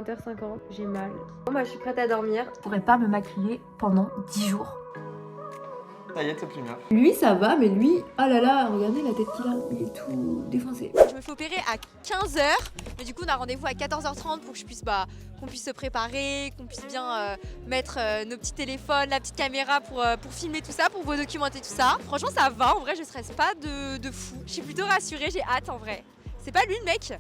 20h50, j'ai mal. Bon bah je suis prête à dormir. Je pourrais pas me maquiller pendant 10 jours. Ça y est, t'es plus mieux. Lui ça va, mais lui, oh là là, regardez la tête qu'il a, il est tout défoncé. Je me fais opérer à 15h, mais du coup on a rendez-vous à 14h30 pour que je puisse, qu'on puisse se préparer, qu'on puisse bien mettre nos petits téléphones, la petite caméra pour filmer tout ça, pour vous documenter tout ça. Franchement ça va, en vrai je stresse pas de fou. Je suis plutôt rassurée, j'ai hâte en vrai. C'est pas lui le mec.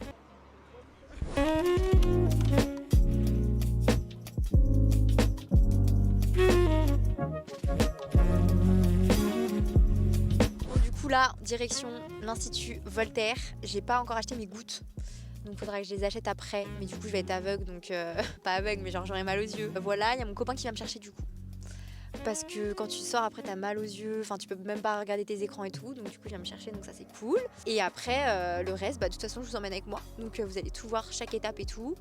Là, direction l'Institut Voltaire. J'ai pas encore acheté mes gouttes, donc il faudra que je les achète après. Mais du coup, je vais être aveugle, donc pas aveugle, mais genre j'aurai mal aux yeux. Voilà, il y a mon copain qui va me chercher du coup. Parce que quand tu sors après, t'as mal aux yeux, enfin tu peux même pas regarder tes écrans et tout. Donc du coup, il vient me chercher, donc ça c'est cool. Et après, le reste, de toute façon, je vous emmène avec moi. Donc vous allez tout voir, chaque étape et tout.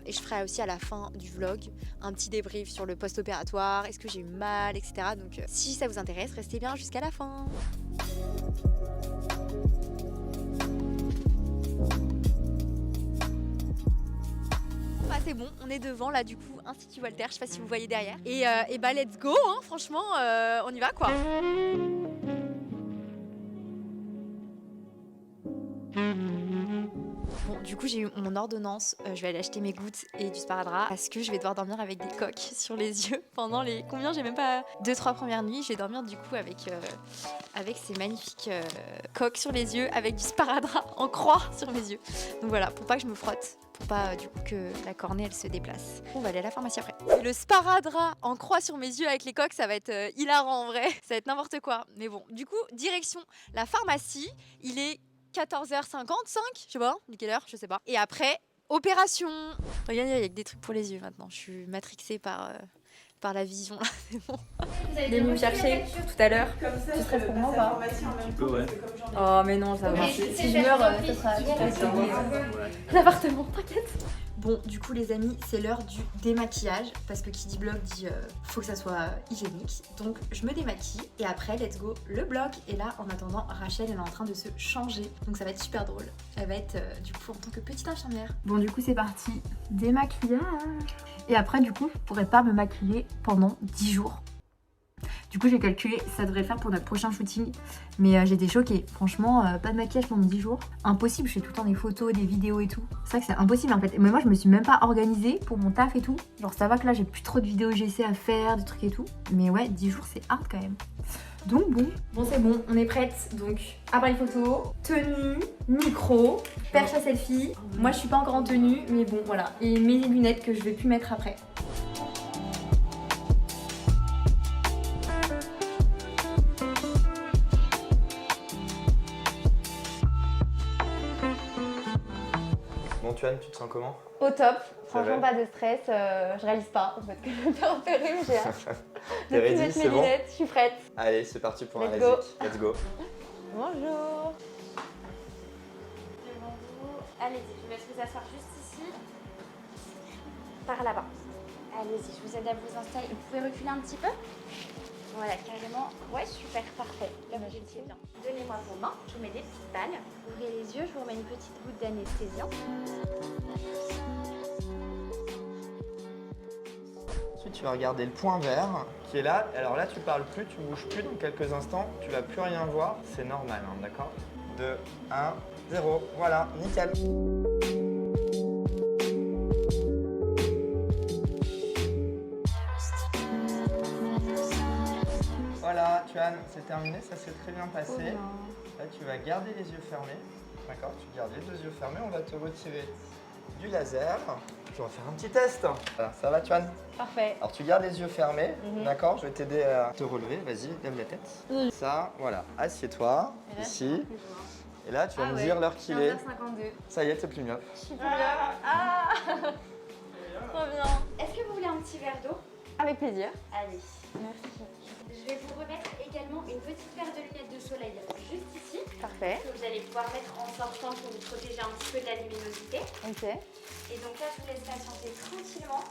Et je ferai aussi à la fin du vlog un petit débrief sur le post-opératoire, est-ce que j'ai eu mal, etc. Donc si ça vous intéresse, restez bien jusqu'à la fin. C'est bon, on est devant là du coup, Institut Voltaire, je sais pas si vous voyez derrière. Et bah let's go, hein, franchement, on y va quoi. Bon, du coup j'ai eu mon ordonnance, je vais aller acheter mes gouttes et du sparadrap parce que je vais devoir dormir avec des coques sur les yeux pendant les... Combien? J'ai même pas... 2-3 premières nuits, je vais dormir du coup avec ces magnifiques coques sur les yeux avec du sparadrap en croix sur mes yeux. Donc voilà, pour pas que je me frotte, pour pas du coup que la cornée elle se déplace. On va aller à la pharmacie après. Et le sparadrap en croix sur mes yeux avec les coques, ça va être hilarant en vrai, ça va être n'importe quoi. Mais bon, du coup, direction la pharmacie, il est 14h55, je sais pas, de quelle heure, je sais pas. Et après, opération. Regardez, il y a que des trucs pour les yeux maintenant. Je suis matrixée par la vision là, c'est bon. Il est venu me chercher tout à l'heure. Tu serais pour moi ou pas? Tu peux, ouais. Oh mais non, ça va. Si je meurs, ça sera l'appartement, t'inquiète. Bon, du coup les amis, c'est l'heure du démaquillage parce que qui dit blog dit faut que ça soit hygiénique. Donc je me démaquille et après let's go le blog. Et là en attendant, Rachel elle est en train de se changer. Donc ça va être super drôle. Elle va être du coup en tant que petite infirmière. Bon du coup c'est parti, démaquillage. Et après du coup je pourrais pas me maquiller pendant 10 jours. Du coup j'ai calculé, ça devrait le faire pour notre prochain shooting. Mais j'étais choquée, franchement, pas de maquillage pendant 10 jours. Impossible, je fais tout le temps des photos, des vidéos et tout. C'est vrai que c'est impossible en fait. Mais moi je me suis même pas organisée pour mon taf et tout. Genre ça va que là j'ai plus trop de vidéos GC à faire, des trucs et tout. Mais ouais, 10 jours c'est hard quand même. Donc bon. Bon c'est bon, on est prête. Donc appareil photo, tenue, micro, perche à selfie. Moi je suis pas encore en tenue, mais bon voilà. Et mes lunettes que je vais plus mettre après. Bon, Tuan, tu te sens comment? Au top, va franchement pas de stress, je réalise pas en fait que je vais me faire opérer, mais j'ai hâte. T'es ready, mettre mes c'est bon? lunettes, je suis prête. Allez, c'est parti pour un Let's go. Lazik. Let's go. Bonjour. Allez-y, je vous laisse vous asseoir juste ici. Par là-bas. Allez-y, je vous aide à vous installer. Vous pouvez reculer un petit peu? Voilà, carrément. Ouais, super, parfait. Là, je tiens bien. Donnez-moi vos mains, je vous mets des petites balles. Ouvrez les yeux, je vous remets une petite goutte d'anesthésiant. Ensuite, tu vas regarder le point vert qui est là. Alors là, tu parles plus, tu bouges plus dans quelques instants. Tu vas plus rien voir. C'est normal, hein, d'accord? 2, 1, 0. Voilà, nickel. Voilà, Tuan, c'est terminé, ça s'est très bien passé. Là, tu vas garder les yeux fermés. D'accord, tu gardes les 2 yeux fermés. On va te retirer du laser. Puis on va faire un petit test. Voilà, ça va, Tuan? Parfait. Alors, tu gardes les yeux fermés. D'accord, je vais t'aider à te relever. Vas-y, lève la tête. Ça, voilà. Assieds-toi, ici. Et là, tu vas me dire l'heure qu'il est. 15h52. Ça y est, t'es plus mieux. Je suis plus bien. Ah trop bien. Est-ce que vous voulez un petit verre d'eau? Avec plaisir. Allez. Merci. Je vais vous remettre également une petite paire de lunettes de soleil juste ici. Parfait. Que vous allez pouvoir mettre en sortant pour vous protéger un petit peu de la luminosité. Ok. Et donc là, je vous laisse patienter tranquillement.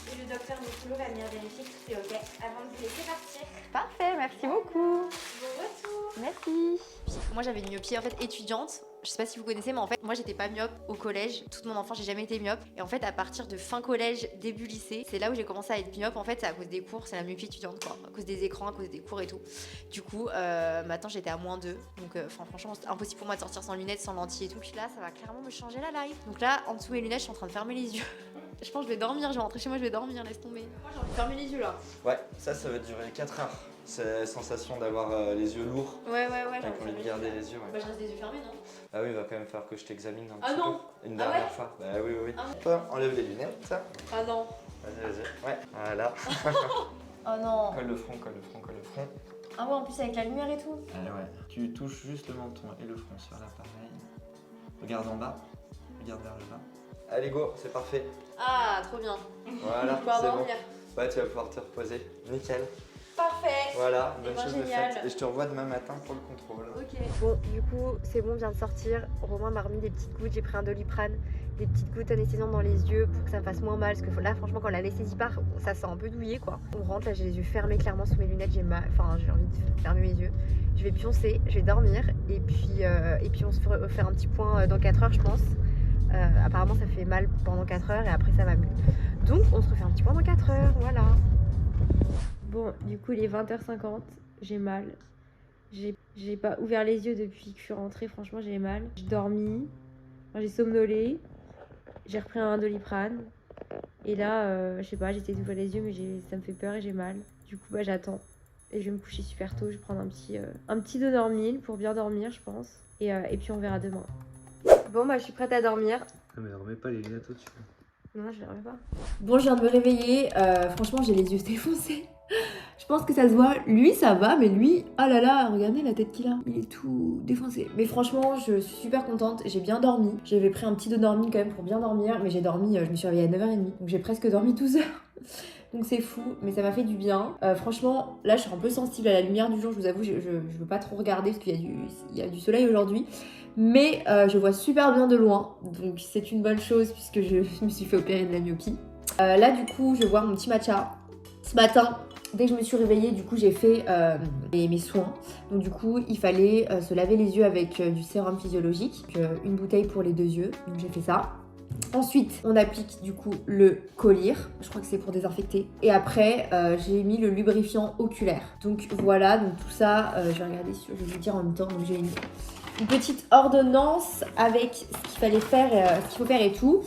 Et le docteur Nicolas va venir vérifier que tout est ok avant de vous laisser partir. Parfait, merci beaucoup. Bon retour. Merci. Moi j'avais une myopie en fait étudiante Je sais pas si vous connaissez, mais en fait, moi j'étais pas myope au collège. Toute mon enfance, j'ai jamais été myope. Et en fait, à partir de fin collège, début lycée, c'est là où j'ai commencé à être myope. En fait, c'est à cause des cours, c'est la myopie étudiante, quoi. À cause des écrans, à cause des cours et tout. Du coup, maintenant j'étais à -2. Donc, franchement, c'est impossible pour moi de sortir sans lunettes, sans lentilles et tout. Puis là, ça va clairement me changer la life. Donc là, en dessous mes lunettes, je suis en train de fermer les yeux. Je pense que je vais dormir, je vais rentrer chez moi, je vais dormir, laisse tomber. Moi, j'ai envie de fermer les yeux là. Ouais, ça va durer 4 heures. C'est la sensation d'avoir les yeux lourds. Ouais. Avec envie de garder les yeux. Ouais. Bah, je reste les yeux fermés, non? Ah oui, il va quand même falloir que je t'examine un Ah petit non. peu. Une dernière ouais fois. Bah oui. Ah Toi, enlève les lunettes. Ah non. Vas-y. Ouais, voilà. Oh non. Colle le front. Ah ouais, en plus avec la lumière et tout. Ouais. Tu touches juste le menton et le front sur l'appareil. Regarde en bas. Regarde vers le bas. Allez, go, c'est parfait. Ah, trop bien. Voilà, Pouvoir c'est bon. dormir. Ouais, tu vas pouvoir te reposer. Nickel. Parfait. Voilà, Eh bonne ben, chose de génial. faite. Et je te revois demain matin pour le contrôle. Ok. Bon, du coup, c'est bon, vient de sortir. Romain m'a remis des petites gouttes, j'ai pris un Doliprane, des petites gouttes anesthésiantes dans les yeux pour que ça me fasse moins mal. Parce que là, franchement, quand l'anesthésie part, ça sent un peu douillé quoi. On rentre, là, j'ai les yeux fermés clairement sous mes lunettes, j'ai mal, enfin, j'ai envie de fermer mes yeux. Je vais pioncer, je vais dormir et puis on se fait un petit point dans 4 heures, je pense. Apparemment, ça fait mal pendant 4 heures et après, ça va mieux. Donc, on se refait un petit point dans 4 heures, voilà. Bon, du coup, il est 20h50, j'ai mal. J'ai pas ouvert les yeux depuis que je suis rentrée, franchement, j'ai mal. J'ai dormi, j'ai somnolé, j'ai repris un Doliprane. Et là, je sais pas, j'essaie d'ouvrir les yeux, mais ça me fait peur et j'ai mal. Du coup, bah, j'attends. Et je vais me coucher super tôt, je vais prendre un petit Donormil pour bien dormir, je pense. Et puis, on verra demain. Bon, bah, je suis prête à dormir. Non, mais remets pas les lunettes au-dessus. Non, je ne remets pas. Bon, je viens de me réveiller. Franchement, j'ai les yeux défoncés. Je pense que ça se voit. Lui, ça va, mais lui, oh là là, regardez la tête qu'il a. Il est tout défoncé. Mais franchement, je suis super contente. J'ai bien dormi. J'avais pris un petit Donormil quand même pour bien dormir. Mais j'ai dormi, je me suis réveillée à 9h30. Donc j'ai presque dormi 12 heures. Donc c'est fou, mais ça m'a fait du bien. Franchement, là, je suis un peu sensible à la lumière du jour. Je vous avoue, je veux pas trop regarder parce qu'il y a du soleil aujourd'hui. Mais je vois super bien de loin. Donc c'est une bonne chose puisque je me suis fait opérer de la myopie. Là, du coup, je vais voir mon petit matcha. Ce matin, dès que je me suis réveillée, du coup, j'ai fait mes soins. Donc du coup, il fallait se laver les yeux avec du sérum physiologique. Donc, une bouteille pour les 2 yeux. Donc j'ai fait ça. Ensuite, on applique du coup le collyre. Je crois que c'est pour désinfecter. Et après, j'ai mis le lubrifiant oculaire. Donc voilà, donc tout ça, je vais regarder, je vais vous dire en même temps. Donc j'ai une petite ordonnance avec ce qu'il fallait faire, ce qu'il faut faire et tout.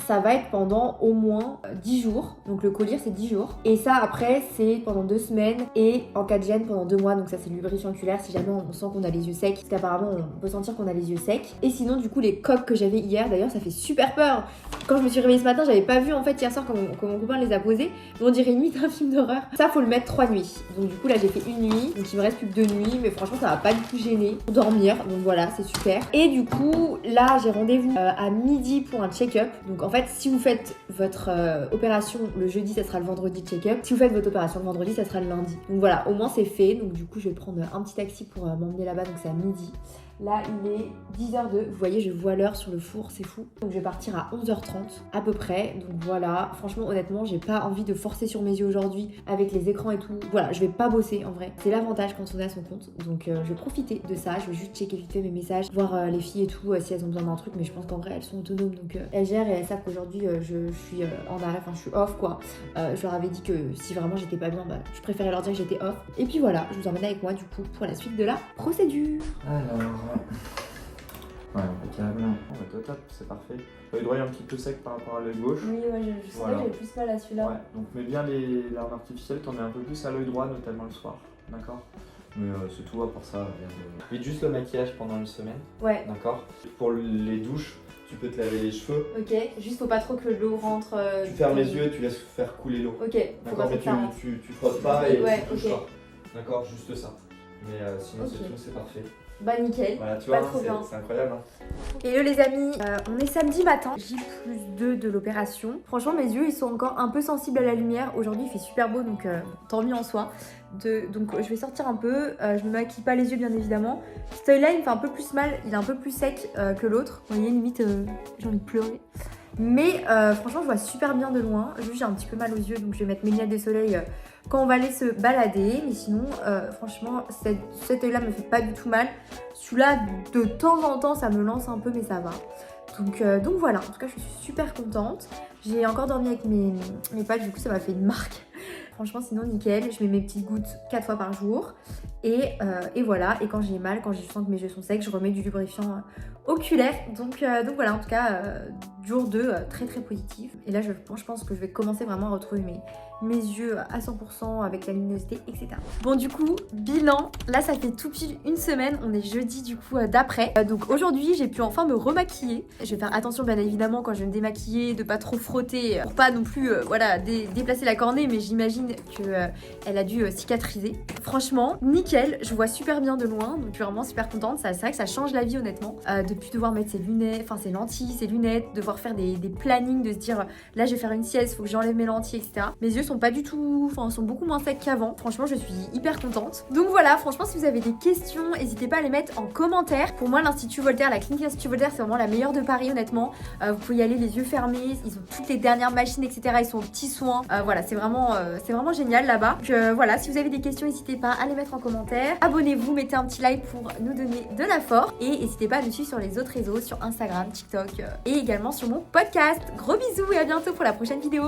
Ça va être pendant au moins 10 jours. Donc le collyre, c'est 10 jours. Et ça, après, c'est pendant 2 semaines. Et en cas de gêne, pendant 2 mois. Donc ça, c'est le lubrifiant oculaire si jamais on sent qu'on a les yeux secs. Parce qu'apparemment, on peut sentir qu'on a les yeux secs. Et sinon, du coup, les coques que j'avais hier, d'ailleurs, ça fait super peur. Quand je me suis réveillée ce matin, j'avais pas vu en fait hier soir quand mon copain les a posés. Mais on dirait limite un film d'horreur. Ça, faut le mettre 3 nuits. Donc du coup, là, j'ai fait 1 nuit. Donc il me reste plus que 2 nuits. Mais franchement, ça va pas du tout gêner pour dormir. Donc voilà, c'est super. Et du coup, là, j'ai rendez-vous à midi pour un check-up. Donc en fait, si vous faites votre opération le jeudi, ça sera le vendredi check-up. Si vous faites votre opération le vendredi, ça sera le lundi. Donc voilà, au moins c'est fait. Donc du coup, je vais prendre un petit taxi pour m'emmener là-bas. Donc c'est à midi. Là, il est 10h02. Vous voyez, je vois l'heure sur le four, c'est fou. Donc, je vais partir à 11h30 à peu près. Donc, voilà. Franchement, honnêtement, j'ai pas envie de forcer sur mes yeux aujourd'hui avec les écrans et tout. Voilà, je vais pas bosser en vrai. C'est l'avantage quand on est à son compte. Donc, je vais profiter de ça. Je vais juste checker vite fait mes messages, voir les filles et tout, si elles ont besoin d'un truc. Mais je pense qu'en vrai, elles sont autonomes. Donc, elles gèrent et elles savent qu'aujourd'hui, je suis en arrêt. Enfin, je suis off quoi. Je leur avais dit que si vraiment j'étais pas bien, bah, je préférais leur dire que j'étais off. Et puis voilà, je vous emmène avec moi du coup pour la suite de la procédure. Alors. Ouais, impeccable. On va au top, c'est parfait. L'œil droit est un petit peu sec par rapport à l'œil gauche. Oui, ouais, je sais Voilà. que j'avais plus mal à celui-là. Ouais, donc mets bien les larmes artificielles, t'en mets un peu plus à l'œil droit, notamment le soir. D'accord. Mais c'est tout, à part ça. Vite juste le maquillage pendant une semaine. Ouais. D'accord. Pour les douches, tu peux te laver les cheveux. Ok, juste faut pas trop que l'eau rentre. Tu fermes les yeux et tu laisses faire couler l'eau. Ok, faut pas D'accord, mais trop que ça rentre. tu frottes pas et Ouais, tu touches ok. pas. D'accord, juste ça. Mais sinon Ok. c'est tout, c'est parfait. Bah nickel. Voilà, tu Pas vois, trop bien. c'est incroyable. Hein. Hello les amis, on est samedi matin, J+2 de l'opération. Franchement mes yeux ils sont encore un peu sensibles à la lumière. Aujourd'hui il fait super beau donc tant mieux en soi. Donc je vais sortir un peu, je me maquille pas les yeux bien évidemment. Cet œil là il me fait un peu plus mal, il est un peu plus sec que l'autre. Vous voyez limite j'ai envie de pleurer. Mais franchement je vois super bien de loin. Juste j'ai un petit peu mal aux yeux donc je vais mettre mes lunettes de soleil quand on va aller se balader. Mais sinon franchement cet œil là me fait pas du tout mal. Celui-là de temps en temps ça me lance un peu mais ça va. Donc voilà, en tout cas je suis super contente. J'ai encore dormi avec mes pattes, du coup ça m'a fait une marque. Franchement sinon nickel, je mets mes petites gouttes 4 fois par jour. Et voilà, et quand j'ai mal, quand je sens que mes yeux sont secs, je remets du lubrifiant oculaire. Donc voilà, en tout cas, jour 2, très très positif. Et là je pense que je vais commencer vraiment à retrouver mes yeux à 100% avec la luminosité, etc. Bon du coup, bilan, là ça fait tout pile une semaine, on est jeudi du coup d'après. Donc aujourd'hui j'ai pu enfin me remaquiller. Je vais faire attention bien évidemment quand je vais me démaquiller, de pas trop frotter, pour pas non plus voilà, déplacer la cornée, mais j'imagine qu'elle a dû cicatriser. Franchement, nickel, je vois super bien de loin, donc je suis vraiment super contente. C'est vrai que ça change la vie honnêtement, de plus devoir mettre ses lunettes, enfin ses lentilles, ses lunettes, devoir faire des plannings, de se dire là je vais faire une sieste, faut que j'enlève mes lentilles, etc. Mes yeux sont pas du tout, enfin sont beaucoup moins secs qu'avant. Franchement je suis hyper contente. Donc voilà, franchement si vous avez des questions, n'hésitez pas à les mettre en commentaire. Pour moi l'Institut Voltaire, la clinique Institut Voltaire c'est vraiment la meilleure de Paris honnêtement. Vous pouvez y aller les yeux fermés, ils ont toutes les dernières machines, etc. Ils sont aux petits soins. Voilà, c'est vraiment génial là-bas. Donc voilà, si vous avez des questions, n'hésitez pas à les mettre en commentaire. Abonnez-vous, mettez un petit like pour nous donner de la force. Et n'hésitez pas à nous suivre sur les autres réseaux, sur Instagram, TikTok et également sur mon podcast. Gros bisous et à bientôt pour la prochaine vidéo.